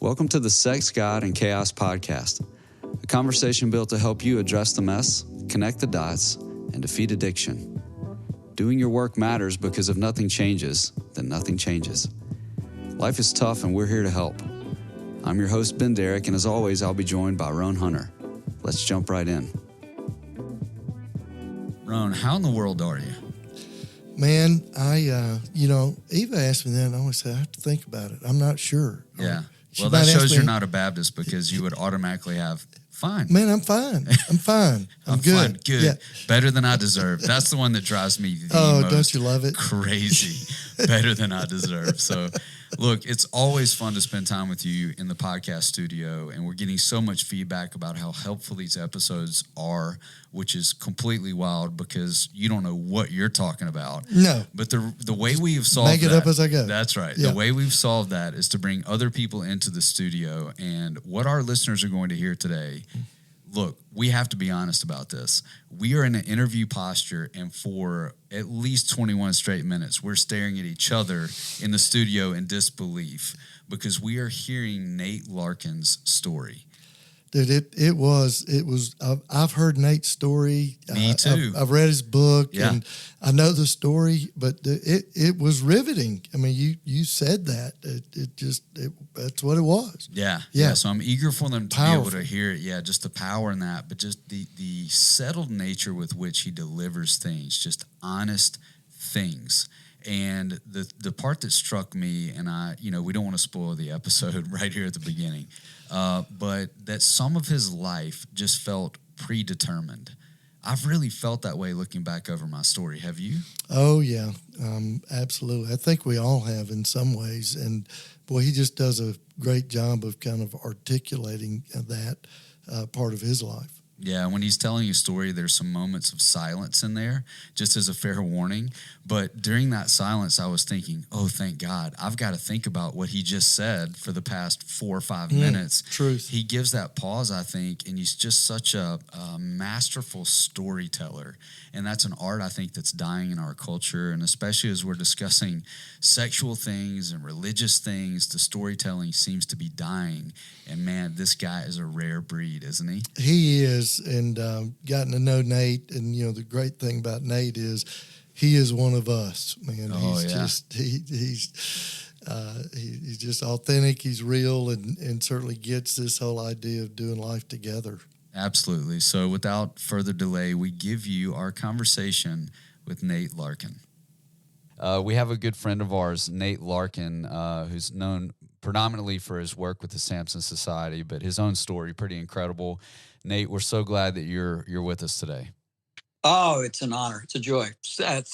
Welcome to the Sex, God, and Chaos podcast, a conversation built to help you address the mess, connect the dots, and defeat addiction. Doing your work matters because if nothing changes, then nothing changes. Life is tough, and we're here to help. I'm your host, Ben Derrick, and as always, I'll be joined by Roan Hunter. Let's jump right in. Roan, how in the world are you? Man, Eva asked me that, and I always say, I have to think about it. I'm not sure. Yeah. Well, that shows you're not a Baptist because you would automatically have fine. Man, I'm fine. I'm fine. I'm good. Fine. Good. Yeah. Better than I deserve. That's the one that drives me the most don't you love it? Crazy. Better than I deserve. So, look, it's always fun to spend time with you in the podcast studio, and we're getting so much feedback about how helpful these episodes are, which is completely wild because you don't know what you're talking about. No. But the way we've solved Make it that, up as I go. That's right. Yeah. The way we've solved that is to bring other people into the studio, and what our listeners are going to hear today. Look, we have to be honest about this. We are in an interview posture, and for at least 21 straight minutes, we're staring at each other in the studio in disbelief because we are hearing Nate Larkin's story. Dude, it was. I've heard Nate's story. Me too. I've read his book, Yeah. and I know the story, but it was riveting. I mean, you said that. That's what it was. Yeah. Yeah. So I'm eager for them to Powerful. be able to hear it. Yeah, just the power in that, but just the settled nature with which he delivers things, just honest things. And the part that struck me, and we don't want to spoil the episode right here at the beginning, but that some of his life just felt predetermined. I've really felt that way looking back over my story. Have you? Oh, yeah, absolutely. I think we all have in some ways. And, boy, he just does a great job of kind of articulating that part of his life. Yeah, when he's telling a story, there's some moments of silence in there, just as a fair warning. But during that silence, I was thinking, oh, thank God, I've got to think about what he just said for the past 4 or 5 minutes. Truth. He gives that pause, I think, and he's just such a masterful storyteller. And that's an art, I think, that's dying in our culture. And especially as we're discussing sexual things and religious things, the storytelling seems to be dying. And, man, this guy is a rare breed, isn't he? He is, and gotten to know Nate, and the great thing about Nate is he is one of us, man. He's just authentic. He's real, and certainly gets this whole idea of doing life together. Absolutely. So, without further delay, we give you our conversation with Nate Larkin. We have a good friend of ours, Nate Larkin, who's known predominantly for his work with the Samson Society, but his own story, pretty incredible. Nate, we're so glad that you're with us today. Oh, it's an honor. It's a joy.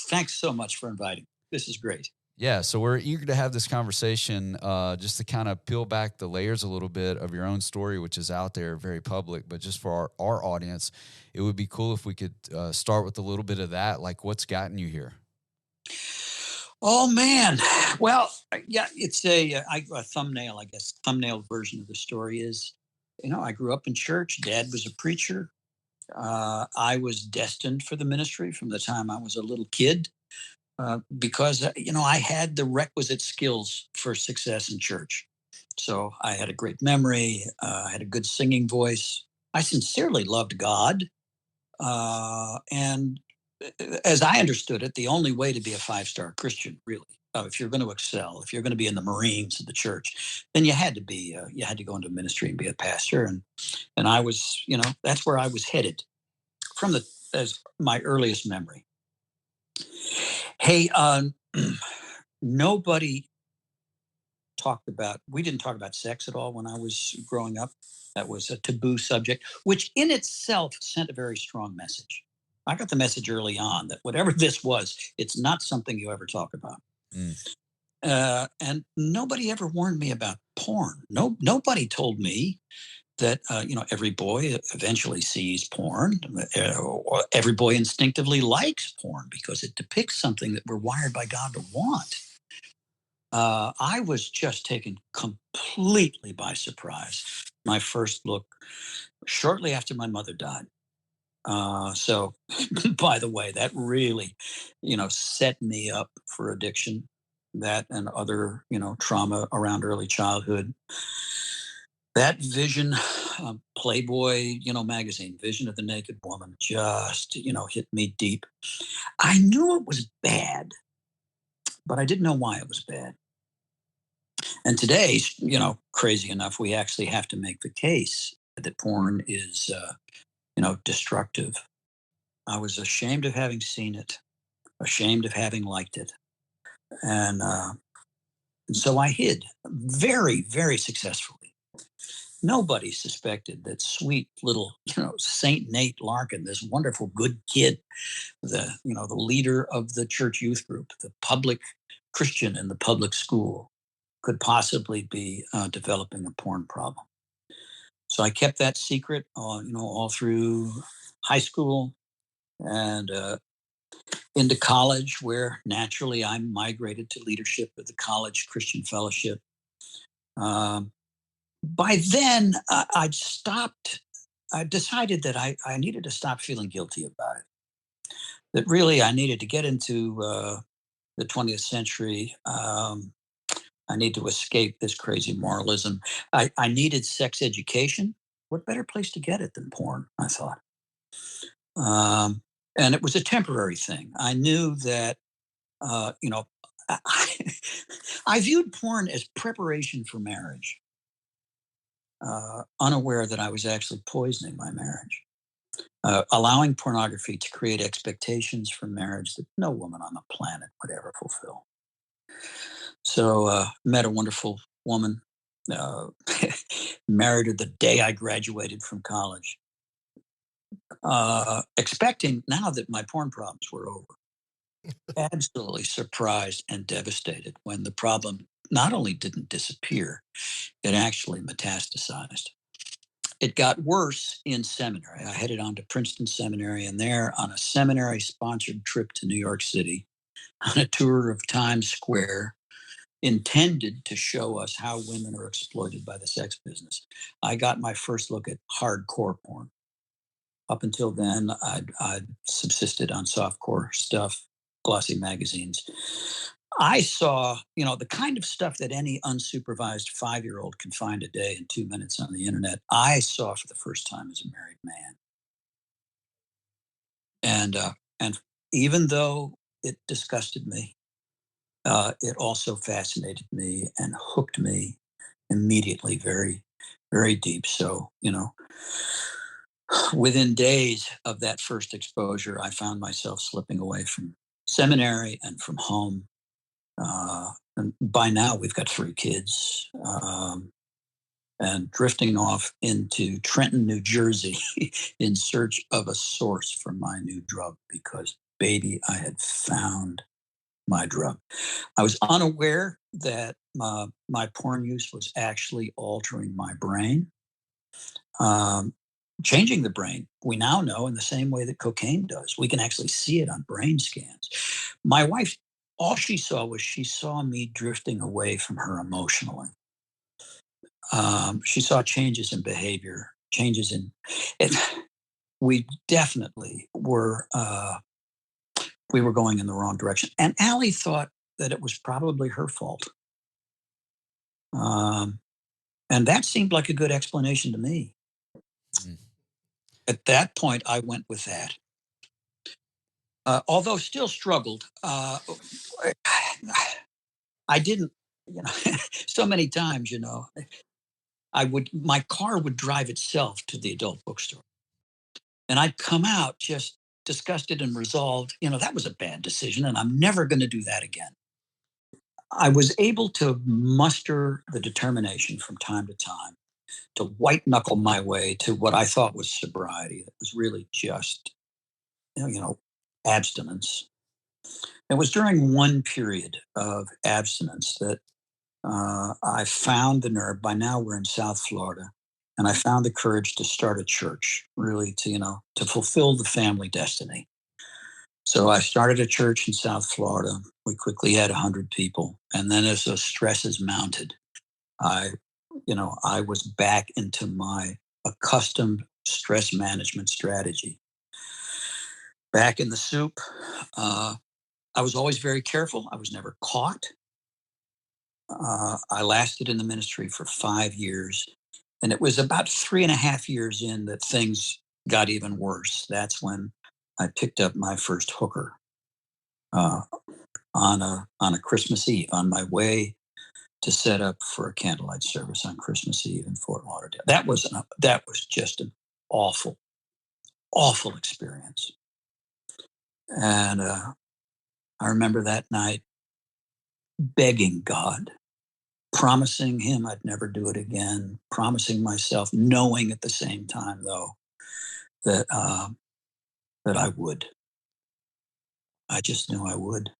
Thanks so much for inviting. This is great. Yeah, so we're eager to have this conversation just to kind of peel back the layers a little bit of your own story, which is out there, very public, but just for our audience, it would be cool if we could start with a little bit of that, like what's gotten you here? Oh, man. Well, yeah, it's a thumbnail, I guess. Thumbnail version of the story is, I grew up in church. Dad was a preacher. I was destined for the ministry from the time I was a little kid because, I had the requisite skills for success in church. So I had a great memory. I had a good singing voice. I sincerely loved God. And as I understood it, the only way to be a 5-star Christian, really, if you're going to excel, if you're going to be in the Marines of the church, then you had to go into ministry and be a pastor. And I was, that's where I was headed as my earliest memory. Hey, nobody we didn't talk about sex at all when I was growing up. That was a taboo subject, which in itself sent a very strong message. I got the message early on that whatever this was, it's not something you ever talk about. And nobody ever warned me about porn. Nobody told me that, every boy eventually sees porn. Or every boy instinctively likes porn because it depicts something that we're wired by God to want. I was just taken completely by surprise. My first look shortly after my mother died. So, by the way, that really, set me up for addiction, that and other, trauma around early childhood. That Vision, Playboy, magazine, Vision of the Naked Woman, just, hit me deep. I knew it was bad, but I didn't know why it was bad. And today, crazy enough, we actually have to make the case that porn is, destructive. I was ashamed of having seen it, ashamed of having liked it. And so I hid very, very successfully. Nobody suspected that sweet little, Saint Nate Larkin, this wonderful, good kid, the leader of the church youth group, the public Christian in the public school, could possibly be developing a porn problem. So I kept that secret, all through high school and into college, where naturally I migrated to leadership of the college Christian fellowship. Um, by then, I'd stopped. I decided that I needed to stop feeling guilty about it. That really I needed to get into the 20th century. I need to escape this crazy moralism. I needed sex education. What better place to get it than porn? I thought. Um, and it was a temporary thing. I knew that, I, I viewed porn as preparation for marriage, unaware that I was actually poisoning my marriage, allowing pornography to create expectations for marriage that no woman on the planet would ever fulfill. So, met a wonderful woman, uh, married her the day I graduated from college, expecting now that my porn problems were over. Absolutely surprised and devastated when the problem not only didn't disappear, it actually metastasized. It got worse in seminary. I headed on to Princeton Seminary, and there, on a seminary sponsored trip to New York City, on a tour of Times Square, intended to show us how women are exploited by the sex business, I got my first look at hardcore porn. Up until then, I'd subsisted on softcore stuff, glossy magazines. I saw, the kind of stuff that any unsupervised 5-year-old can find a day in 2 minutes on the internet. I saw for the first time as a married man, and even though it disgusted me, it also fascinated me and hooked me immediately, very, very deep. So, within days of that first exposure, I found myself slipping away from seminary and from home. And by now, we've got 3 kids, and drifting off into Trenton, New Jersey, in search of a source for my new drug because, baby, I had found my drug. I was unaware that my porn use was actually altering my brain, um, changing the brain. We now know in the same way that cocaine does. We can actually see it on brain scans. My wife, all she saw me drifting away from her emotionally. She saw changes in behavior, changes in it. We definitely were. We were going in the wrong direction, and Allie thought that it was probably her fault. Um, and that seemed like a good explanation to me. Mm. At that point, I went with that. Although still struggled, I didn't, so many times, my car would drive itself to the adult bookstore. And I'd come out just disgusted and resolved, that was a bad decision and I'm never going to do that again. I was able to muster the determination from time to time to white knuckle my way to what I thought was sobriety. That was really just, abstinence. It was during one period of abstinence that I found the nerve. By now, we're in South Florida, and I found the courage to start a church, really to fulfill the family destiny. So I started a church in South Florida. We quickly had 100 people, and then as the stresses mounted, I, I was back into my accustomed stress management strategy. Back in the soup. I was always very careful. I was never caught. I lasted in the ministry for 5 years. And it was about 3.5 years in that things got even worse. That's when I picked up my first hooker uh, on a Christmas Eve on my way to set up for a candlelight service on Christmas Eve in Fort Lauderdale. That was just an awful, awful experience. And I remember that night begging God, promising him I'd never do it again, promising myself, knowing at the same time though that that I would. I just knew I would.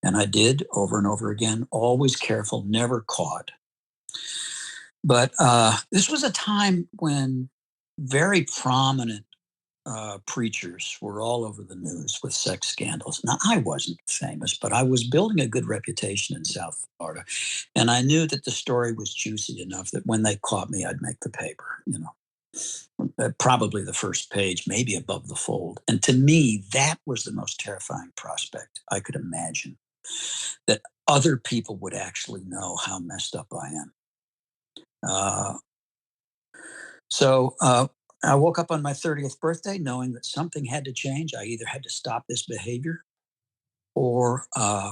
And I did over and over again, always careful, never caught. But this was a time when very prominent preachers were all over the news with sex scandals. Now, I wasn't famous, but I was building a good reputation in South Florida. And I knew that the story was juicy enough that when they caught me, I'd make the paper, probably the first page, maybe above the fold. And to me, that was the most terrifying prospect I could imagine, that other people would actually know how messed up I am. Uh, so I woke up on my 30th birthday knowing that something had to change. I either had to stop this behavior or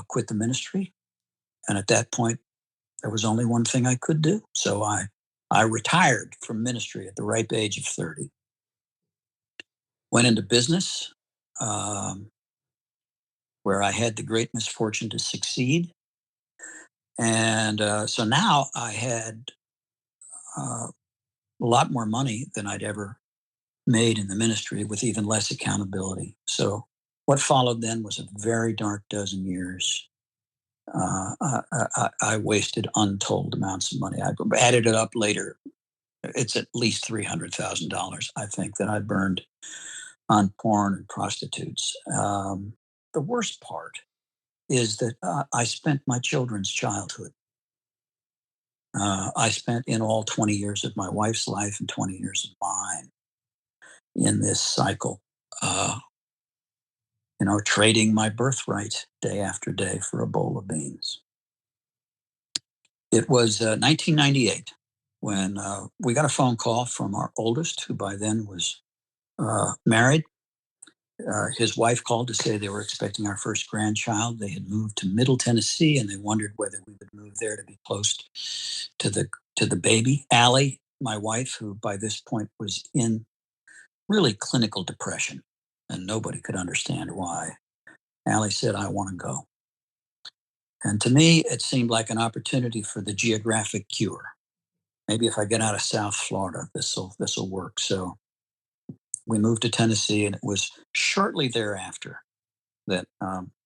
quit the ministry. And at that point, there was only one thing I could do. So I retired from ministry at the ripe age of 30, went into business um, where I had the great misfortune to succeed. And so now I had a lot more money than I'd ever made in the ministry with even less accountability. So what followed then was a very dark dozen years. I wasted untold amounts of money. I added it up later. It's at least $300,000, I think, that I burned on porn and prostitutes. The worst part is that I spent my children's childhood. I spent in all 20 years of my wife's life and 20 years of mine in this cycle. Uh, Trading my birthright day after day for a bowl of beans. It was 1998 when we got a phone call from our oldest, who by then was married. His wife called to say they were expecting our first grandchild. They had moved to Middle Tennessee, and they wondered whether we would move there to be close to the baby. Allie, my wife, who by this point was in really clinical depression, and nobody could understand why. Allie said, "I want to go." And to me, it seemed like an opportunity for the geographic cure. Maybe if I get out of South Florida, this'll work. So we moved to Tennessee, and it was shortly thereafter that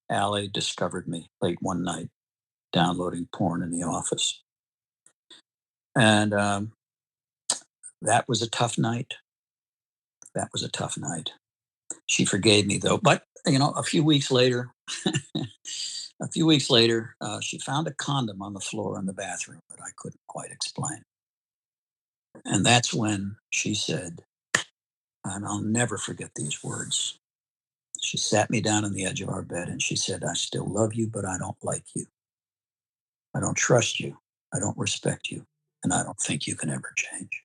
Allie discovered me late one night downloading porn in the office, and that was a tough night. That was a tough night. She forgave me though, but a few weeks later, she found a condom on the floor in the bathroom that I couldn't quite explain. And that's when she said, and I'll never forget these words. She sat me down on the edge of our bed and she said, "I still love you, but I don't like you. I don't trust you. I don't respect you. And I don't think you can ever change."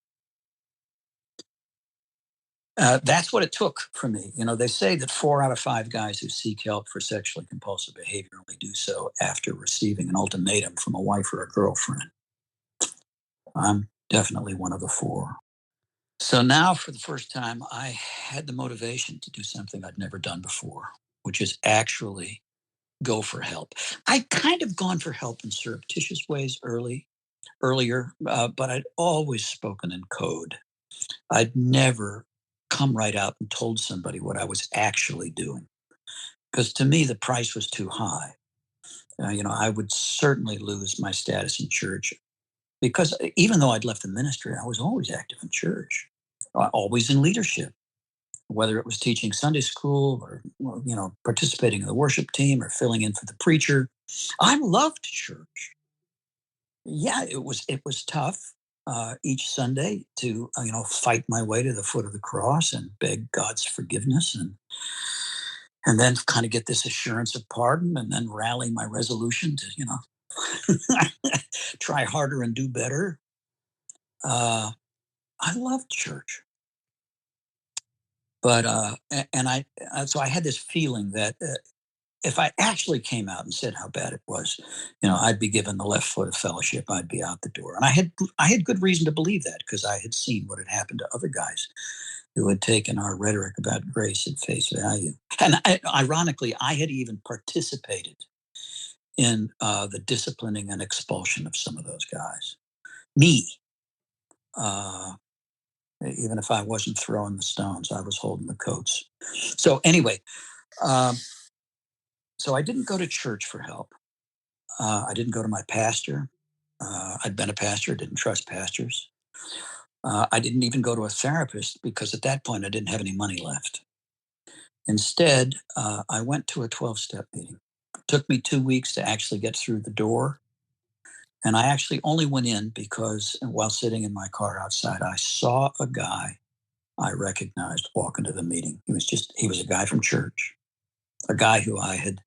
That's what it took for me. They say that 4 out of 5 guys who seek help for sexually compulsive behavior only do so after receiving an ultimatum from a wife or a girlfriend. I'm definitely one of the 4. So now, for the first time, I had the motivation to do something I'd never done before, which is actually go for help. I'd kind of gone for help in surreptitious ways earlier, but I'd always spoken in code. I'd never come right out and told somebody what I was actually doing, because to me the price was too high. I would certainly lose my status in church because even though I'd left the ministry, I was always active in church, always in leadership, whether it was teaching Sunday school or participating in the worship team or filling in for the preacher. I loved church. Yeah, it was tough each Sunday to fight my way to the foot of the cross and beg God's forgiveness and then kind of get this assurance of pardon and then rally my resolution to try harder and do better. I loved church, but so I had this feeling that if I actually came out and said how bad it was, I'd be given the left foot of fellowship. I'd be out the door, and I had good reason to believe that because I had seen what had happened to other guys who had taken our rhetoric about grace at face value. And ironically, I had even participated in the disciplining and expulsion of some of those guys. Me, uh, even if I wasn't throwing the stones, I was holding the coats. So anyway, um, so I didn't go to church for help. I didn't go to my pastor. I'd been a pastor, didn't trust pastors. I didn't even go to a therapist because at that point I didn't have any money left. Instead, I went to a 12-step meeting. It took me 2 weeks to actually get through the door. And I actually only went in because while sitting in my car outside, I saw a guy I recognized walk into the meeting. He was a guy from church, a guy who I had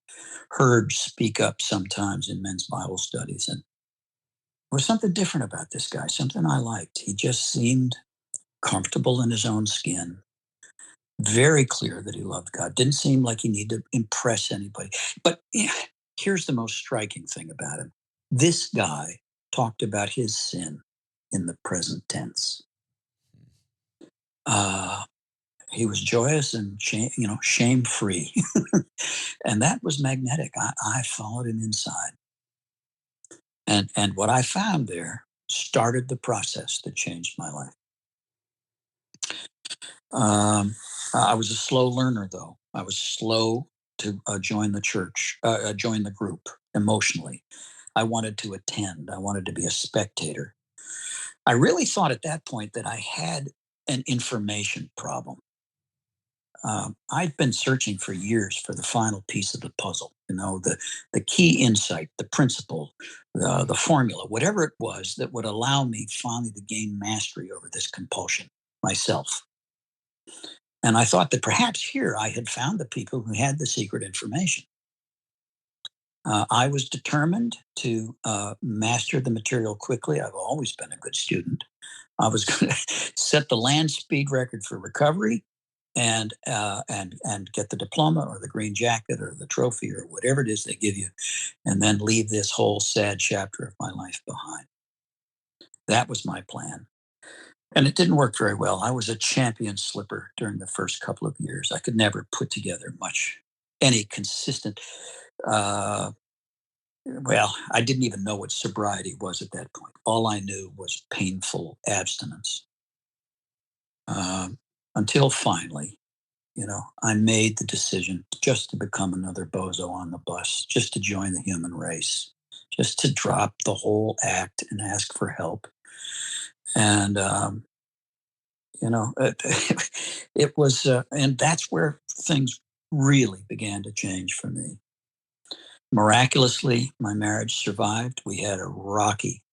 heard speak up sometimes in men's Bible studies. And there was something different about this guy, something I liked. He just seemed comfortable in his own skin, very clear that he loved God. Didn't seem like he needed to impress anybody. But here's the most striking thing about him. This guy talked about his sin in the present tense. He was joyous and shame free. And that was magnetic. I followed him inside. And what I found there started the process that changed my life. I was a slow learner, though. I was slow to join the church, join the group emotionally. I wanted to attend. I wanted to be a spectator. I really thought at that point that I had an information problem. I'd been searching for years for the final piece of the puzzle, the key insight, the principle, the formula, whatever it was that would allow me finally to gain mastery over this compulsion myself. And I thought that perhaps here I had found the people who had the secret information. I was determined to master the material quickly. I've always been a good student. I was going to set the land speed record for recovery, and get the diploma or the green jacket or the trophy or whatever it is they give you, and then leave this whole sad chapter of my life behind. That was my plan. And it didn't work very well. I was a champion slipper during the first couple of years. I could never put together any consistent, uh, I didn't even know what sobriety was at that point. All I knew was painful abstinence. Um, until finally, I made the decision just to become another bozo on the bus, just to join the human race, just to drop the whole act and ask for help. And, it was, and that's where things really began to change for me. Miraculously, my marriage survived. We had a rocky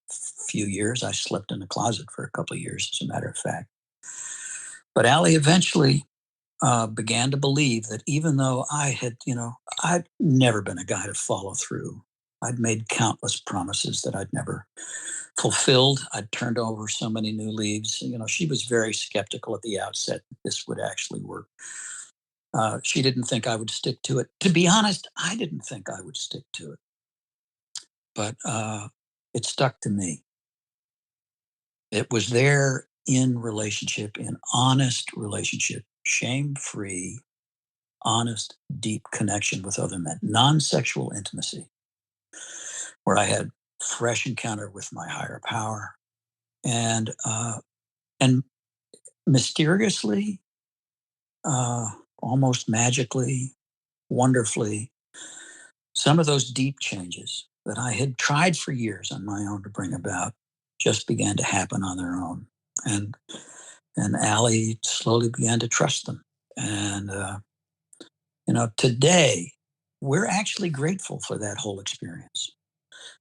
few years. I slept in a closet for a couple of years, as a matter of fact. But Allie eventually began to believe that even though I'd never been a guy to follow through. I'd made countless promises that I'd never fulfilled. I'd turned over so many new leaves. She was very skeptical at the outset that this would actually work. She didn't think I would stick to it. To be honest, I didn't think I would stick to it. But it stuck to me. It was there in relationship, in honest relationship, shame free, honest, deep connection with other men, non sexual intimacy, where I had fresh encounter with my higher power. And mysteriously, uh, almost magically, wonderfully, some of those deep changes that I had tried for years on my own to bring about just began to happen on their own. And and Allie slowly began to trust them. And today we're actually grateful for that whole experience.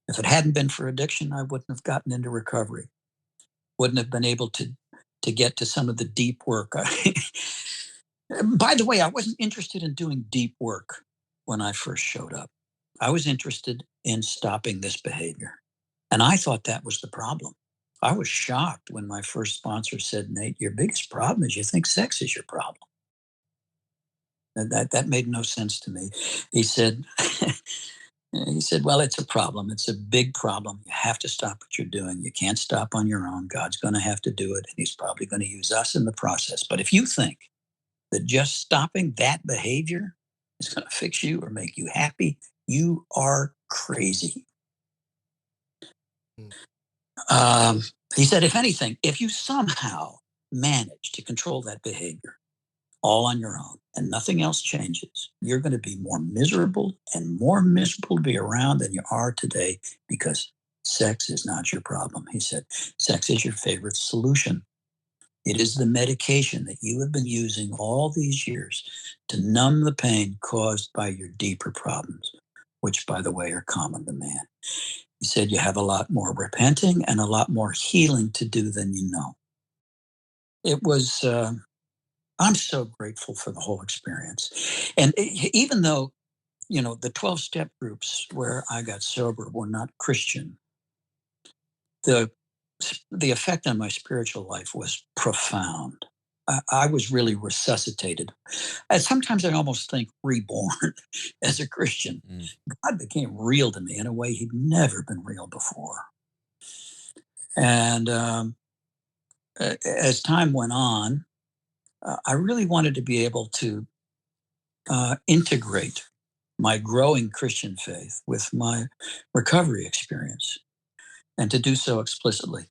If it hadn't been for addiction, I wouldn't have gotten into recovery. Wouldn't have been able to get to some of the deep work. By the way, I wasn't interested in doing deep work when I first showed up. I was interested in stopping this behavior. And I thought that was the problem. I was shocked when my first sponsor said, Nate, your biggest problem is you think sex is your problem. And that made no sense to me. He said, he said, well, it's a problem. It's a big problem. You have to stop what you're doing. You can't stop on your own. God's going to have to do it. And he's probably going to use us in the process. But if you think that just stopping that behavior is going to fix you or make you happy, you are crazy. Mm. He said, if anything, if you somehow manage to control that behavior all on your own and nothing else changes, you're going to be more miserable and more miserable to be around than you are today, because sex is not your problem. He said, sex is your favorite solution. It is the medication that you have been using all these years to numb the pain caused by your deeper problems, which, by the way, are common to man. He said, you have a lot more repenting and a lot more healing to do than you know. It was, I'm so grateful for the whole experience. And even though, the 12-step groups where I got sober were not Christian, the effect on my spiritual life was profound. I was really resuscitated. And sometimes I almost think reborn as a Christian. Mm. God became real to me in a way he'd never been real before. And as time went on, I really wanted to be able to integrate my growing Christian faith with my recovery experience, and to do so explicitly.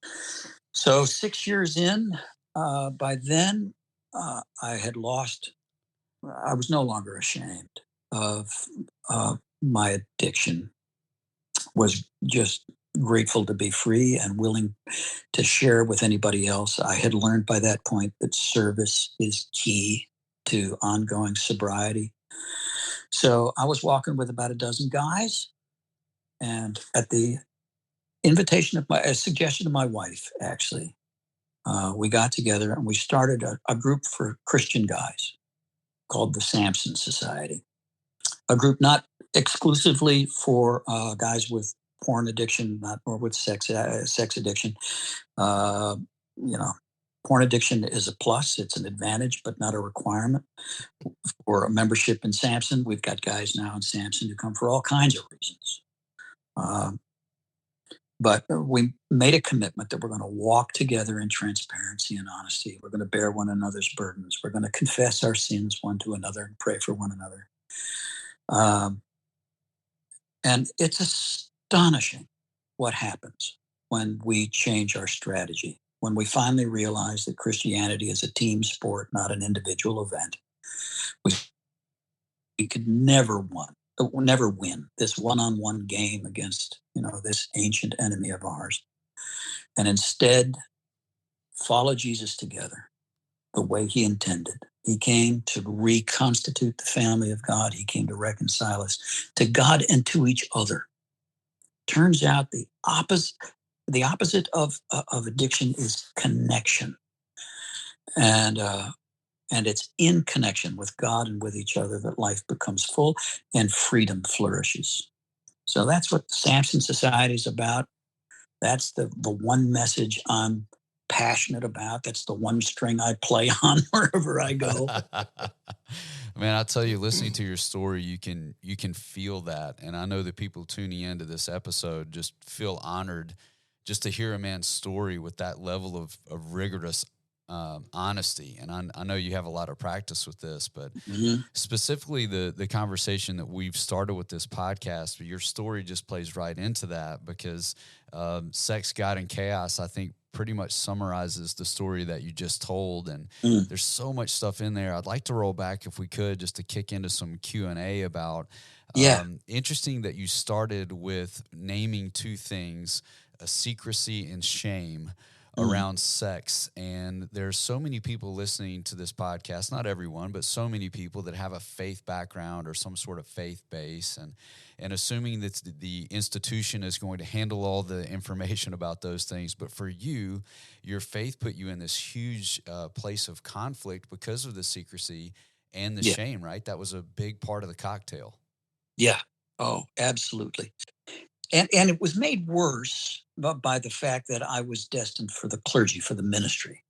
So 6 years in, by then, I had lost, I was no longer ashamed of my addiction, was just grateful to be free and willing to share with anybody else. I had learned by that point that service is key to ongoing sobriety. So I was walking with about a dozen guys, and at the invitation of a suggestion of my wife, actually, we got together and we started a group for Christian guys called the Samson Society, a group not exclusively for guys with porn addiction, not or with sex addiction. Uh, you know, Porn addiction is a plus; it's an advantage, but not a requirement for a membership in Samson. We've got guys now in Samson who come for all kinds of reasons. Um, But we made a commitment that we're going to walk together in transparency and honesty. We're going to bear one another's burdens. We're going to confess our sins one to another and pray for one another. Um, and it's astonishing what happens when we change our strategy, when we finally realize that Christianity is a team sport, not an individual event. We could never win this one-on-one game against, this ancient enemy of ours. And instead, follow Jesus together the way he intended. He came to reconstitute the family of God. He came to reconcile us to God and to each other. Turns out the opposite of addiction is connection. And it's in connection with God and with each other that life becomes full and freedom flourishes. So that's what the Samson Society is about. That's the one message I'm passionate about. That's the one string I play on wherever I go. Man, I tell you, listening to your story, you can feel that. And I know that people tuning into this episode just feel honored just to hear a man's story with that level of rigorous honesty. And I know you have a lot of practice with this, but specifically the conversation that we've started with this podcast, your story just plays right into that, because Sex, God, and Chaos, I think, pretty much summarizes the story that you just told. And there's so much stuff in there. I'd like to roll back, if we could, just to kick into some Q&A about, interesting that you started with naming two things, secrecy and shame around sex. And there's so many people listening to this podcast, not everyone, but so many people that have a faith background or some sort of faith base, and assuming that the institution is going to handle all the information about those things. But for you, your faith put you in this huge place of conflict because of the secrecy and the shame, right? That was a big part of the cocktail. Yeah. Oh, absolutely. and it was made worse by the fact that I was destined for the clergy, for the ministry.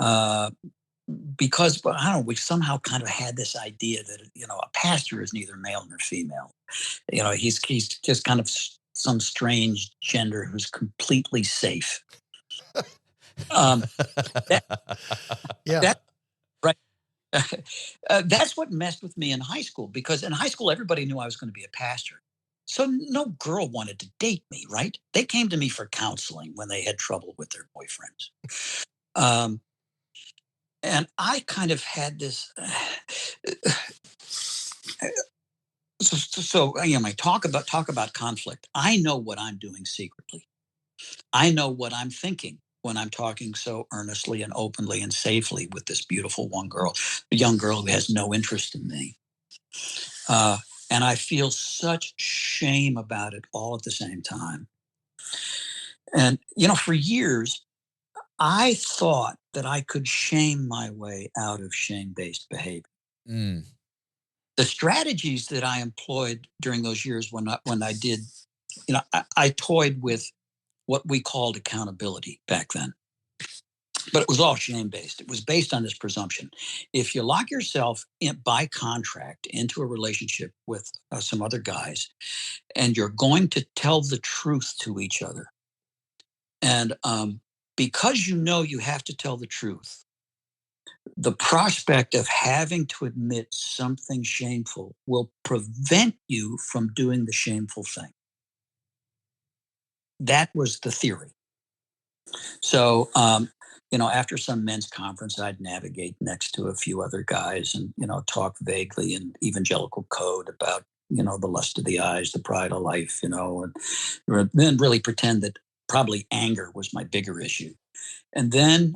Uh, because I don't know, we somehow kind of had this idea that a pastor is neither male nor female. He's just kind of some strange gender who's completely safe. Um, that Yeah. that right. That's what messed with me in high school, because in high school everybody knew I was going to be a pastor. So no girl wanted to date me, right? They came to me for counseling when they had trouble with their boyfriends. Um, and I kind of had this. I talk about conflict. I know what I'm doing secretly. I know what I'm thinking when I'm talking so earnestly and openly and safely with this beautiful a young girl who has no interest in me. Uh, and I feel such shame about it all at the same time. And for years, I thought that I could shame my way out of shame-based behavior. Mm. The strategies that I employed during those years when I did, I toyed with what we called accountability back then. But it was all shame based. It was based on this presumption. If you lock yourself by contract into a relationship with some other guys, and you're going to tell the truth to each other, and because you have to tell the truth, the prospect of having to admit something shameful will prevent you from doing the shameful thing. That was the theory. So, after some men's conference, I'd navigate next to a few other guys and, talk vaguely in evangelical code about, the lust of the eyes, the pride of life, and then really pretend that probably anger was my bigger issue. And then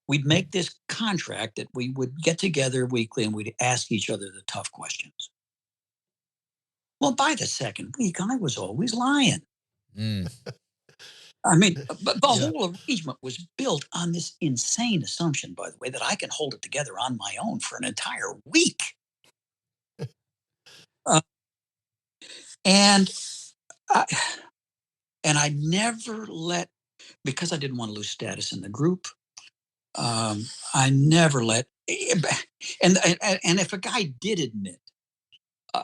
we'd make this contract that we would get together weekly and we'd ask each other the tough questions. Well, by the second week, I was always lying. Mm. I mean, but the Yeah. whole arrangement was built on this insane assumption, by the way, that I can hold it together on my own for an entire week. Uh, and I, and I never because I didn't want to lose status in the group. I never let, and if a guy did admit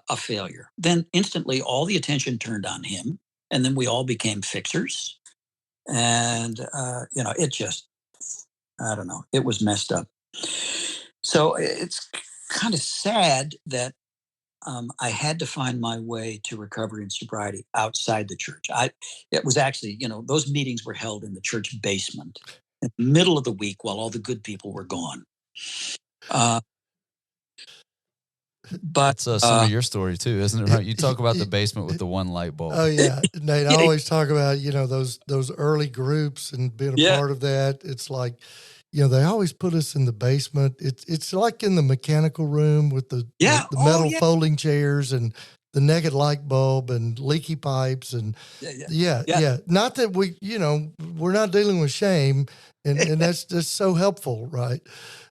a failure, then instantly all the attention turned on him, and then we all became fixers. And it just, I don't know, it was messed up. So it's kind of sad that I had to find my way to recovery and sobriety outside the church. It was actually, those meetings were held in the church basement in the middle of the week while all the good people were gone. Uh, but That's some of your story too, isn't it? Right? You talk about the basement with the one light bulb. Oh yeah, Nate. I yeah, always talk about those early groups and being a yeah, part of that. It's like, they always put us in the basement. It's like in the mechanical room with the yeah, the oh metal yeah, folding chairs and the naked light bulb and leaky pipes and yeah, yeah, yeah, yeah. yeah. Not that we're not dealing with shame, and that's just so helpful, right?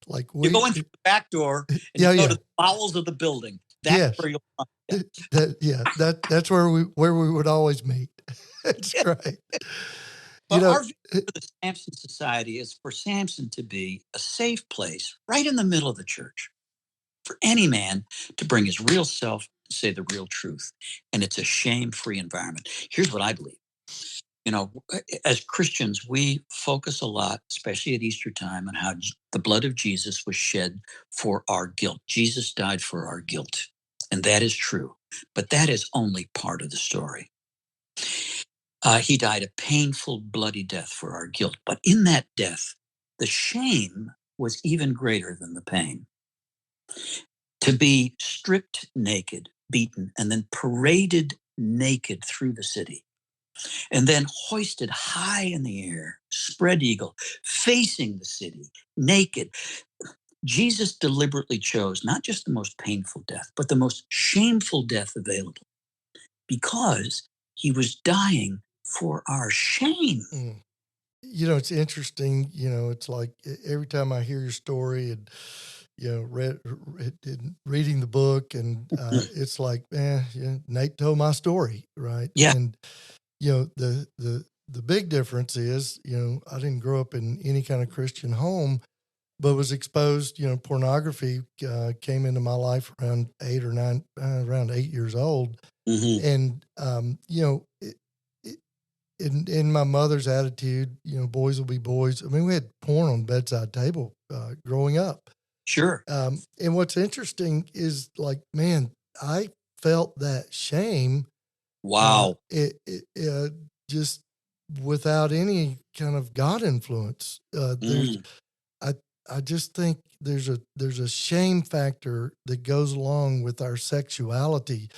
Like You go in through the back door and you yeah, go yeah, to the bowels of the building. That's yes. where you'll find. Yeah. That's where we would always meet. It's great. You But know, our vision for the Samson Society is for Samson to be a safe place right in the middle of the church for any man to bring his real self and say the real truth. And it's a shame-free environment. Here's what I believe. As Christians, we focus a lot, especially at Easter time, on how the blood of Jesus was shed for our guilt. Jesus died for our guilt. And that is true. But that is only part of the story. He died a painful, bloody death for our guilt. But in that death, the shame was even greater than the pain. To be stripped naked, beaten, and then paraded naked through the city, and then hoisted high in the air, spread eagle, facing the city, naked. Jesus deliberately chose not just the most painful death, but the most shameful death available, because he was dying for our shame. mm. It's interesting. It's like every time I hear your story, and reading the book, and it's like, Nate told my story, right? Yeah, And the big difference is, I didn't grow up in any kind of Christian home, but was exposed. Pornography came into my life around 8 or 9, around 8 years old, hmm and in my mother's attitude, boys will be boys. I mean, we had porn on the bedside table growing up. sure. And what's interesting is, like, man, I felt that shame, Wow. just without any kind of God influence. Mm, I, I just think there's a shame factor that goes along with our sexuality.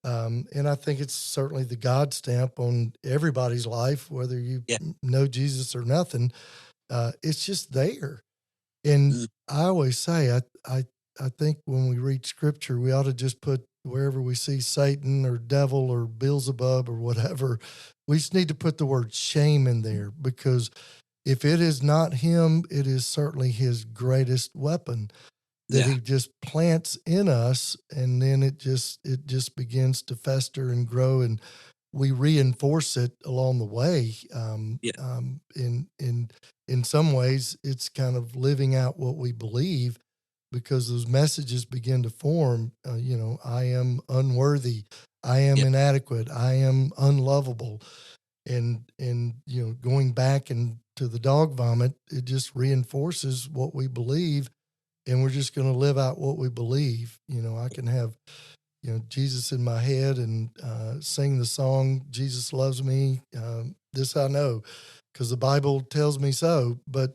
And I think it's certainly the God stamp on everybody's life, whether you yeah. know Jesus or nothing. It's just there. And Mm, I always say, I think when we read scripture, we ought to just put wherever we see Satan or devil or Beelzebub or whatever, we just need to put the word shame in there, because if it is not him, it is certainly his greatest weapon that yeah. he just plants in us, and then it just begins to fester and grow, and we reinforce it along the way. Yeah. In some ways, it's kind of living out what we believe, because those messages begin to form. I am unworthy, I am Yeah. inadequate, I am unlovable, and going back and to the dog vomit, it just reinforces what we believe, and we're just going to live out what we believe. I can have Jesus in my head and sing the song "Jesus Loves Me." This I know, because the Bible tells me so. But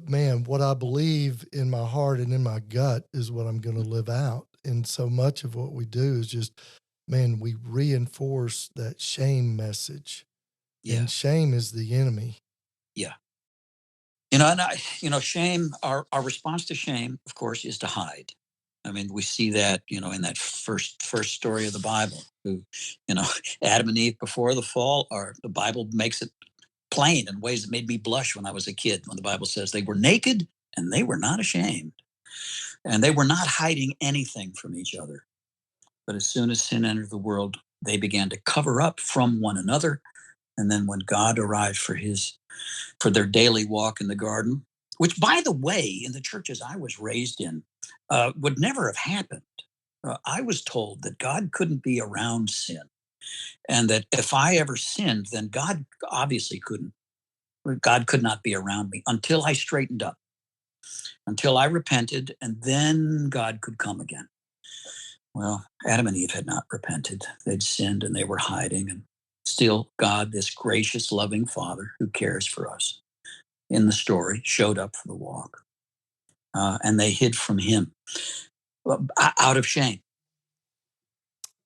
man, what I believe in my heart and in my gut is what I'm going to live out. And so much of what we do is just, man, we reinforce that shame message, Yeah. and shame is the enemy. Yeah. And shame, our response to shame, of course, is to hide. I mean, we see that, in that first story of the Bible, who, you know, Adam and Eve before the fall, or the Bible makes it plain in ways that made me blush when I was a kid, when the Bible says they were naked and they were not ashamed, and they were not hiding anything from each other. But as soon as sin entered the world, they began to cover up from one another. And then when God arrived for their daily walk in the garden, which, by the way, in the churches I was raised in, would never have happened. I was told that God couldn't be around sin, and that if I ever sinned, then God obviously couldn't. God could not be around me until I straightened up, until I repented, and then God could come again. Well, Adam and Eve had not repented. They'd sinned and they were hiding. And still, God, this gracious, loving Father who cares for us in the story, showed up for the walk. And they hid from him out of shame.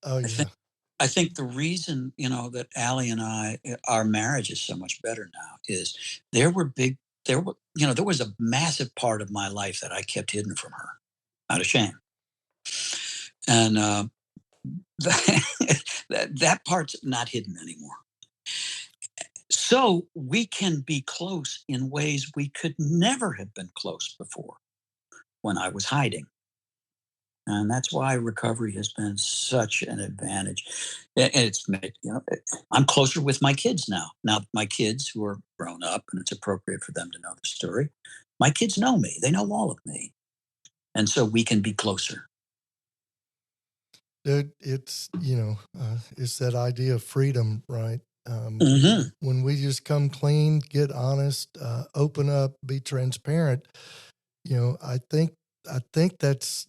Oh I yeah. think. I think the reason, that Allie and I, our marriage is so much better now, is there were big, there was a massive part of my life that I kept hidden from her out of shame. And that part's not hidden anymore. So we can be close in ways we could never have been close before when I was hiding. And that's why recovery has been such an advantage. And it's made, I'm closer with my kids now. Now, my kids who are grown up, and it's appropriate for them to know the story, my kids know me, they know all of me. And so we can be closer. It's that idea of freedom, right? Hmm. When we just come clean, get honest, open up, be transparent, I think that's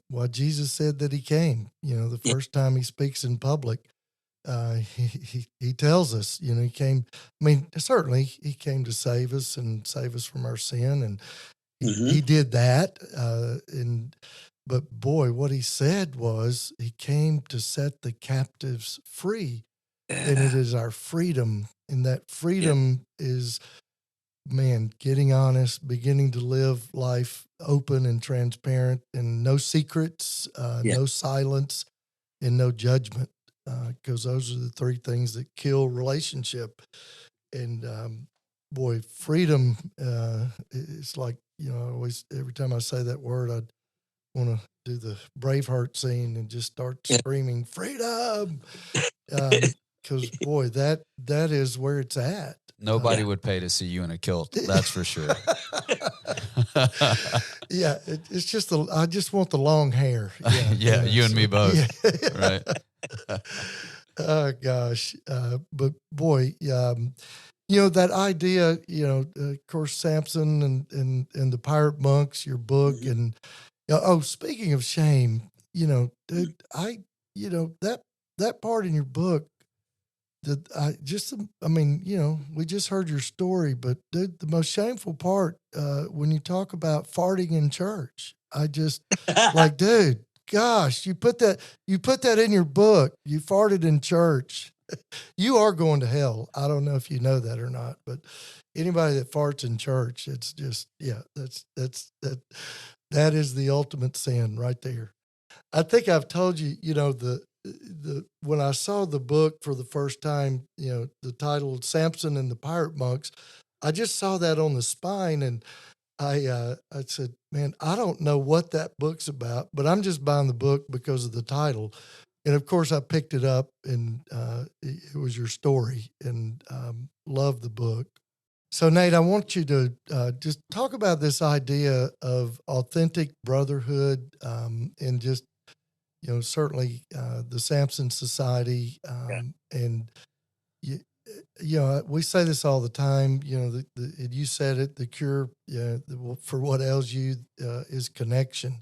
why Jesus said that he came. The Yeah. first time he speaks in public, he tells us, he came. I mean, certainly he came to save us and save us from our sin, and he Hmm. did that. But boy, what he said was he came to set the captives free, and it Yeah. is our freedom, and that Yeah. freedom is, man, getting honest, beginning to live life open and transparent, and no secrets, Yeah. no silence, and no judgment, because those are the three things that kill relationship. And boy, freedom is like always, every time I say that word, I want to do the Braveheart scene and just start screaming freedom. Because boy, that is where it's at. Nobody would pay to see you in a kilt. That's for sure. Yeah. It's just I just want the long hair. Yeah. You and me both. Yeah. Right. Oh gosh. But boy, that idea, of course, Samson and the pirate monks, your book, and speaking of shame, dude, that part in your book we just heard your story, but dude, the most shameful part, when you talk about farting in church, I just like, dude, gosh, you put that in your book. You farted in church. You are going to hell. I don't know if you know that or not, but anybody that farts in church, it's just, that is the ultimate sin right there. I think I've told you, when I saw the book for the first time, the title Samson and the Pirate Monks, I just saw that on the spine, and I said, man, I don't know what that book's about, but I'm just buying the book because of the title. And of course, I picked it up, and it was your story, and loved the book. So, Nate, I want you to just talk about this idea of authentic brotherhood, and just, certainly the Samson Society. And, we say this all the time, you said it, the cure for what ails you is connection.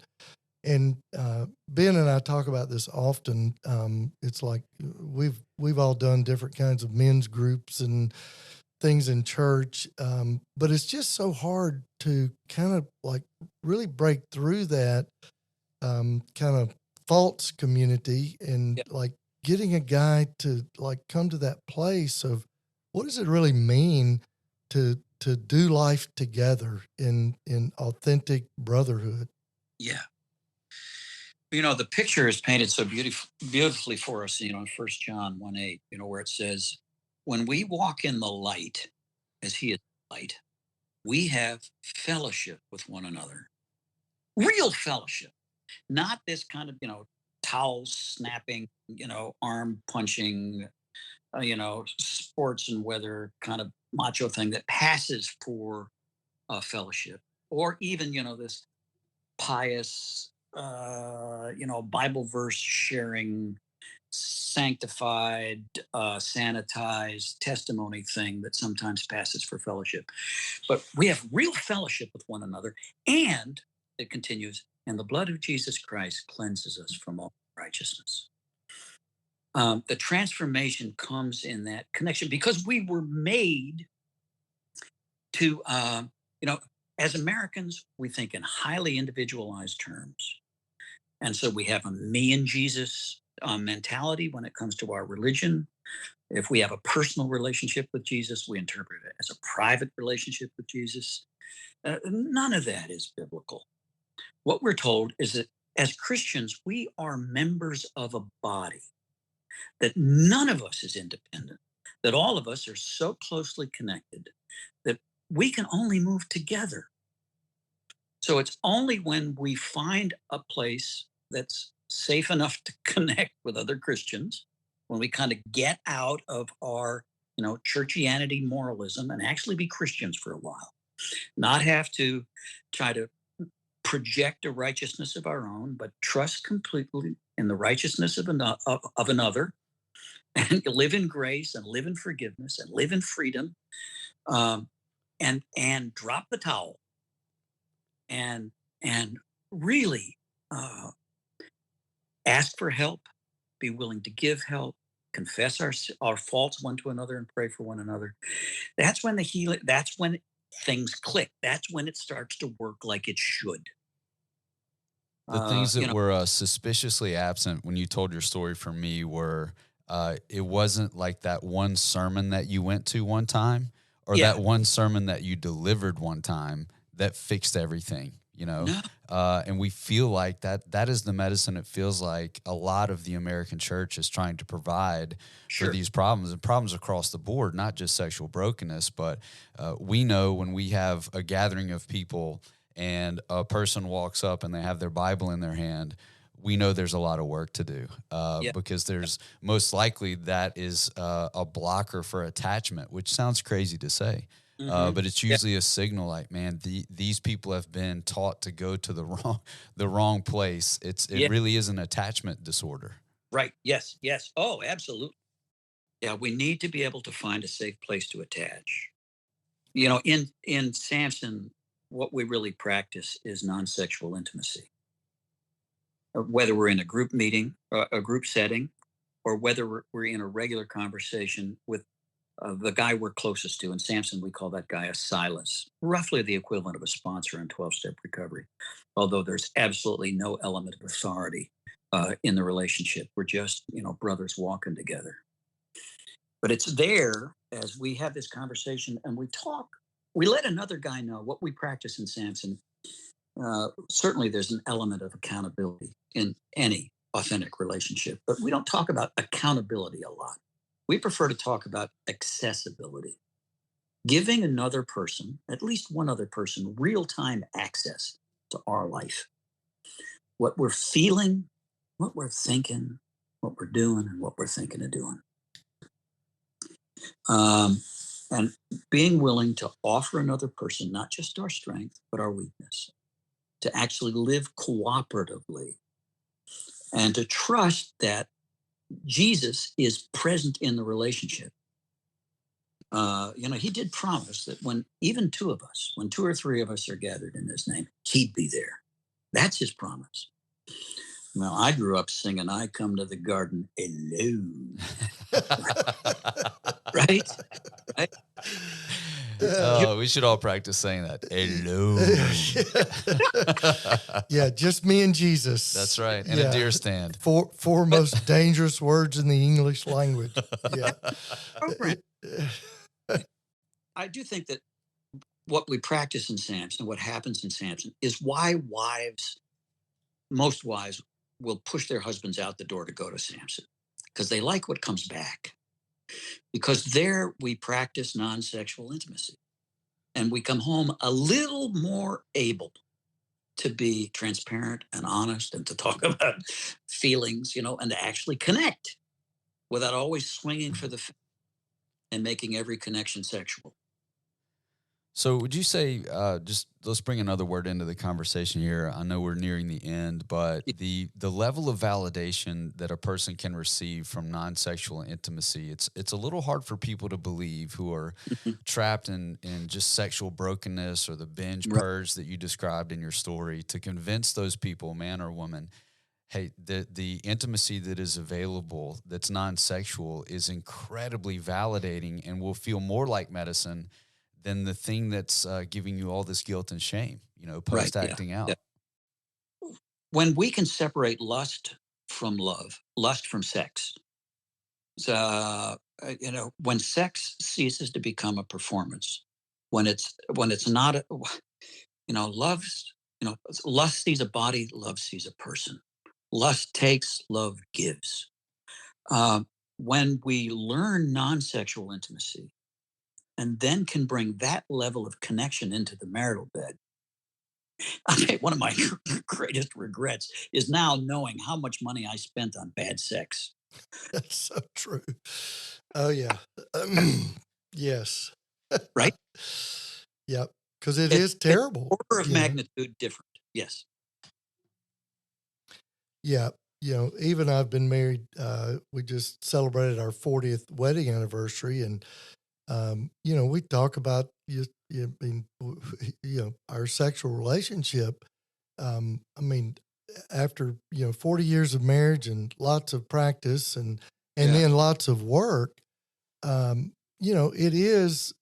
And Ben and I talk about this often. It's like we've all done different kinds of men's groups and things in church, but it's just so hard to kind of like really break through that kind of false community and like getting a guy to like come to that place of what does it really mean to do life together in authentic brotherhood. Yeah. The picture is painted so beautifully for us, in 1 John 1:8, where it says, when we walk in the light as he is light, we have fellowship with one another. Real fellowship. Not this kind of, towel snapping, arm punching, sports and weather kind of macho thing that passes for fellowship. Or even, this pious, Bible verse sharing, sanctified, sanitized testimony thing that sometimes passes for fellowship. But we have real fellowship with one another. And it continues, and the blood of Jesus Christ cleanses us from all righteousness. The transformation comes in that connection because we were made to, as Americans, we think in highly individualized terms. And so we have a me and Jesus mentality when it comes to our religion. If we have a personal relationship with Jesus, we interpret it as a private relationship with Jesus. None of that is biblical. What we're told is that as Christians, we are members of a body, that none of us is independent, that all of us are so closely connected that we can only move together. So it's only when we find a place that's safe enough to connect with other Christians, when we kind of get out of our, churchianity moralism and actually be Christians for a while, not have to try to project a righteousness of our own, but trust completely in the righteousness of another, and live in grace and live in forgiveness and live in freedom, and drop the towel and really ask for help, be willing to give help, confess our faults one to another, and pray for one another. That's when the healing. That's when things click. That's when it starts to work like it should. The things that were suspiciously absent when you told your story for me were it wasn't like that one sermon that you went to one time or that one sermon that you delivered one time that fixed everything, No. And we feel like that is the medicine it feels like a lot of the American church is trying to provide for these problems, and problems across the board, not just sexual brokenness, but we know when we have a gathering of people and a person walks up and they have their Bible in their hand, we know there's a lot of work to do, because there's most likely that is a blocker for attachment, which sounds crazy to say. But it's usually a signal like, man, these people have been taught to go to the wrong place. It really is an attachment disorder. Right. Yes. Yes. Oh, absolutely. Yeah. We need to be able to find a safe place to attach. You know, in Samson, what we really practice is non-sexual intimacy. Whether we're in a group meeting, a group setting, or whether we're in a regular conversation with the guy we're closest to. In Samson, we call that guy a Silas, roughly the equivalent of a sponsor in 12-step recovery, although there's absolutely no element of authority in the relationship. We're just, brothers walking together. But it's there as we have this conversation and we talk. We let another guy know what we practice in Samson. Certainly, there's an element of accountability in any authentic relationship, but we don't talk about accountability a lot. We prefer to talk about accessibility, giving another person, at least one other person, real-time access to our life, what we're feeling, what we're thinking, what we're doing, and what we're thinking of doing. And being willing to offer another person, not just our strength, but our weakness, to actually live cooperatively and to trust that Jesus is present in the relationship. He did promise that when even two or three of us are gathered in his name, he'd be there. That's his promise. Well, I grew up singing, I come to the garden alone. Right? We should all practice saying that. Alone. Yeah, just me and Jesus. That's right. And a deer stand. Four most dangerous words in the English language. Yeah. I do think that what we practice in Samson, what happens in Samson, is why most wives will push their husbands out the door to go to Samson, because they like what comes back. Because there we practice non-sexual intimacy. And we come home a little more able to be transparent and honest and to talk about feelings, and to actually connect without always swinging for the fence and making every connection sexual. So would you say, just let's bring another word into the conversation here. I know we're nearing the end, but the level of validation that a person can receive from non-sexual intimacy, it's a little hard for people to believe who are trapped in just sexual brokenness or the binge purge that you described in your story, to convince those people, man or woman, hey, the intimacy that is available that's non-sexual is incredibly validating and will feel more like medicine than the thing that's giving you all this guilt and shame, post-acting out. Yeah. When we can separate lust from love, lust from sex, when sex ceases to become a performance, when it's not, lust sees a body, love sees a person. Lust takes, love gives. When we learn non-sexual intimacy, and then can bring that level of connection into the marital bed. I mean, one of my greatest regrets is now knowing how much money I spent on bad sex. That's so true. Oh, yeah. Yes. Right? Yep. Because it is terrible. Order of magnitude different. Yes. Yeah. Even I've been married. We just celebrated our 40th wedding anniversary, and we talk about our sexual relationship. After 40 years of marriage and lots of practice and then lots of work, it is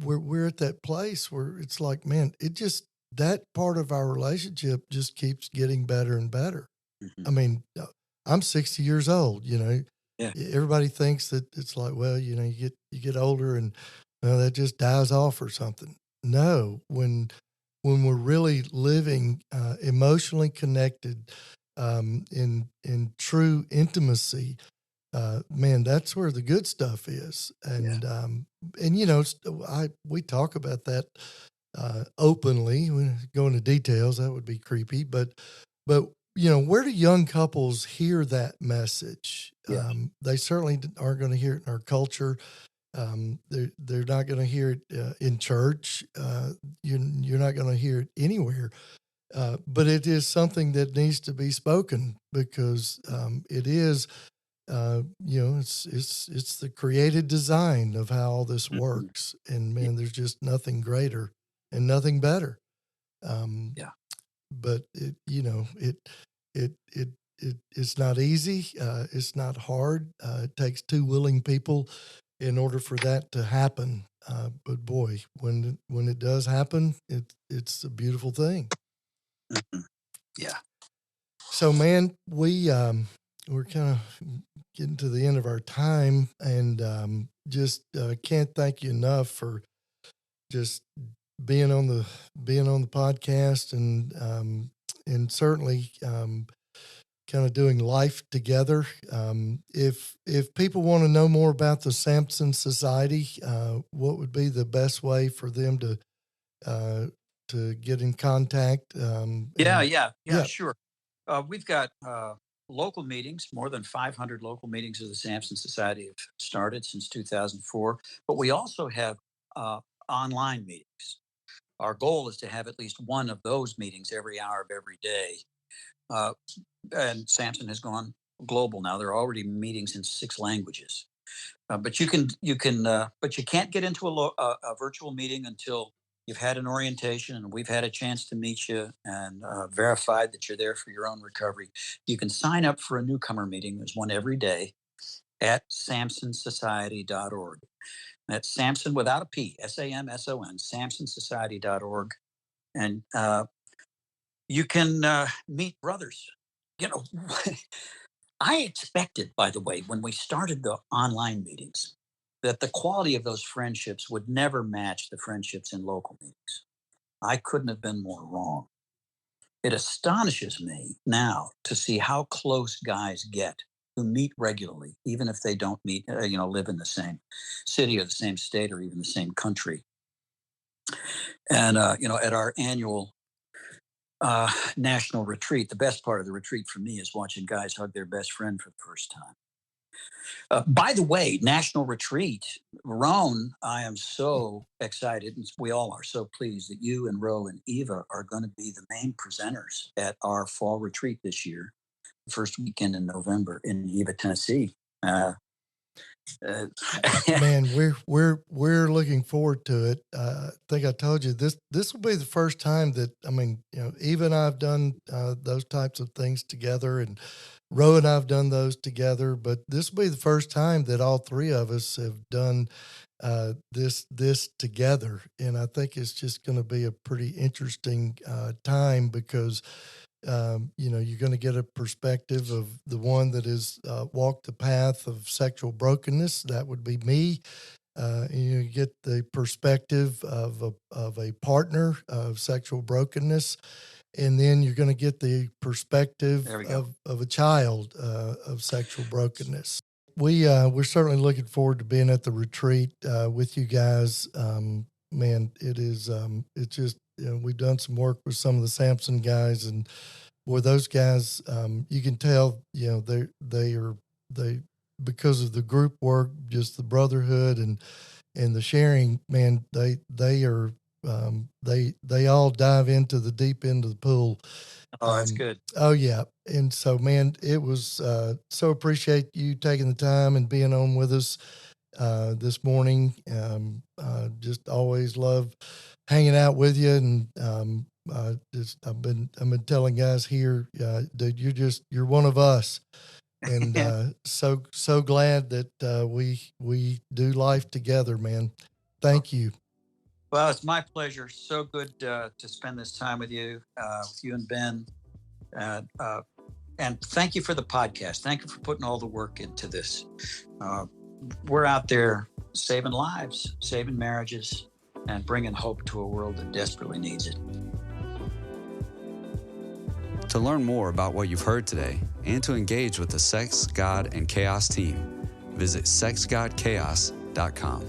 we're at that place where it's like, man, that part of our relationship just keeps getting better and better. Mm-hmm. I mean, I'm 60 years old. Yeah. Everybody thinks that it's like, well, you get older and that just dies off or something. No, when we're really living emotionally connected in true intimacy, man, that's where the good stuff is. And we talk about that openly. We go into details, that would be creepy. But where do young couples hear that message? Yeah. They certainly aren't going to hear it in our culture. They're not going to hear it in church. You're not going to hear it anywhere. But it is something that needs to be spoken because it is, it's the created design of how all this works. And man, there's just nothing greater and nothing better. Yeah. But it's not easy. It's not hard. It takes two willing people in order for that to happen. But boy, when it does happen, it's a beautiful thing. Yeah. So, man, we're kind of getting to the end of our time, and just can't thank you enough for just being on the podcast, and certainly kind of doing life together. If people want to know more about the Samson Society, what would be the best way for them to get in contact? Yeah, sure. We've got local meetings. More than 500 local meetings of the Samson Society have started since 2004. But we also have online meetings. Our goal is to have at least one of those meetings every hour of every day. And Samson has gone global now. There are already meetings in 6 languages. But you can't get into a virtual meeting until you've had an orientation and we've had a chance to meet you and verified that you're there for your own recovery. You can sign up for a newcomer meeting. There's one every day at samsonsociety.org. That's Samson without a P, SAMSON, samsonsociety.org. And you can meet brothers. I expected, by the way, when we started the online meetings, that the quality of those friendships would never match the friendships in local meetings. I couldn't have been more wrong. It astonishes me now to see how close guys get who meet regularly, even if they don't live in the same city or the same state or even the same country. And, at our annual national retreat, the best part of the retreat for me is watching guys hug their best friend for the first time. By the way, National Retreat, Roan, I am so excited, and we all are so pleased that you and Ro and Eva are going to be the main presenters at our fall retreat this year, the first weekend in November in Eva, Tennessee. Man, we're looking forward to it. I think I told you this will be the first time that Eva and I have done those types of things together, and Ro and I have done those together. But this will be the first time that all three of us have done this together, and I think it's just going to be a pretty interesting time because. You're going to get a perspective of the one that has walked the path of sexual brokenness. That would be me. And you get the perspective of a partner of sexual brokenness. And then you're going to get the perspective of a child of sexual brokenness. We're certainly looking forward to being at the retreat with you guys. Man, it is, it's just, we've done some work with some of the Samson guys, and boy, those guys, you can tell, they because of the group work, just the brotherhood and the sharing, man, they all dive into the deep end of the pool. Oh, that's good. Oh yeah. And so, man, it was, so appreciate you taking the time and being on with us this morning. Just always love hanging out with you, and I've been telling guys here, dude, you're one of us, and so glad that we do life together, man. Thank you. Well, it's my pleasure. So good to spend this time with you and Ben, and thank you for the podcast. Thank you for putting all the work into this. We're out there saving lives, saving marriages, and bringing hope to a world that desperately needs it. To learn more about what you've heard today and to engage with the Sex, God, and Chaos team, visit sexgodchaos.com.